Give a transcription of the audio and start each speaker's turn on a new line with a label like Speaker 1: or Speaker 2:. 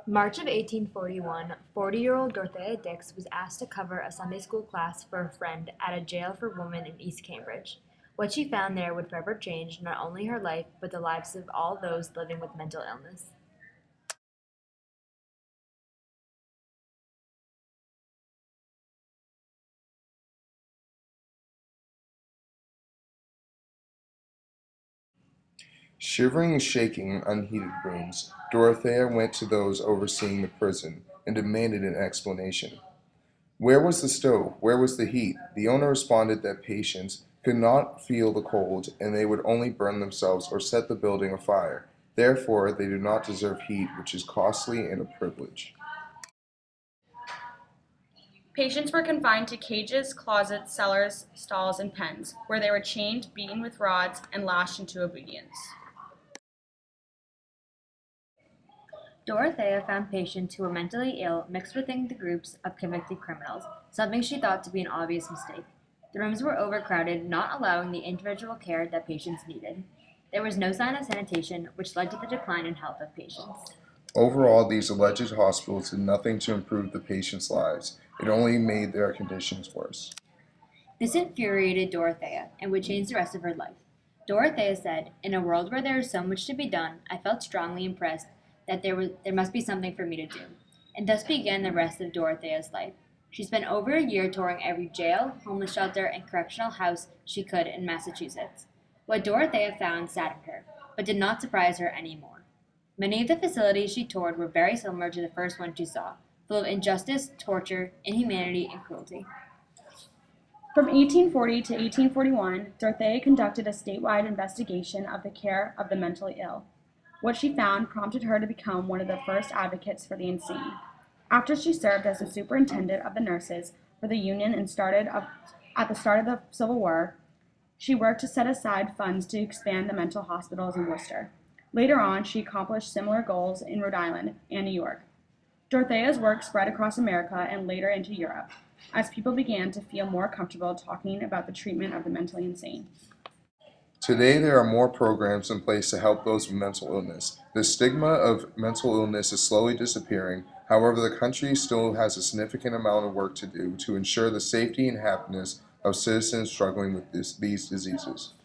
Speaker 1: March of 1841, 40-year-old DorotheaDix was asked to cover a Sunday school class for a friend at a jail for women in East Cambridge. What she found there would forever change not only her life, but the lives of all those living with mental illness.
Speaker 2: Shivering and shaking in unheated rooms, Dorothea went to those overseeing the prison and demanded an explanation. Where was the stove? Where was the heat? The owner responded that patients could not feel the cold and they would only burn themselves or set the building afire. Therefore, they do not deserve heat, which is costly and a privilege.
Speaker 3: Patients were confined to cages, closets, cellars, stalls, and pens, where they were chained, beaten with rods, and lashed into obedience.
Speaker 1: Dorothea found patients who were mentally ill mixed within the groups of convicted criminals, something she thought to be an obvious mistake. The rooms were overcrowded, not allowing the individual care that patients needed. There was no sign of sanitation, which led to the decline in health of patients.
Speaker 2: Overall, these alleged hospitals did nothing to improve the patients' lives. It only made their conditions worse.
Speaker 1: This infuriated Dorothea and would change the rest of her life. Dorothea said, "In a world where there is so much to be done, I felt strongly impressed that there must be something for me to do." And thus began the rest of Dorothea's life. She spent over a year touring every jail, homeless shelter, and correctional house she could in Massachusetts. What Dorothea found saddened her, but did not surprise her anymore. Many of the facilities she toured were very similar to the first one she saw, full of injustice, torture, inhumanity, and cruelty.
Speaker 3: From 1840 to 1841, Dorothea conducted a statewide investigation of the care of the mentally ill. What she found prompted her to become one of the first advocates for the insane. After she served as the superintendent of the nurses for the Union and at the start of the Civil War, she worked to set aside funds to expand the mental hospitals in Worcester. Later on, she accomplished similar goals in Rhode Island and New York. Dorothea's work spread across America and later into Europe, as people began to feel more comfortable talking about the treatment of the mentally insane.
Speaker 2: Today, there are more programs in place to help those with mental illness. The stigma of mental illness is slowly disappearing. However, the country still has a significant amount of work to do to ensure the safety and happiness of citizens struggling with these diseases.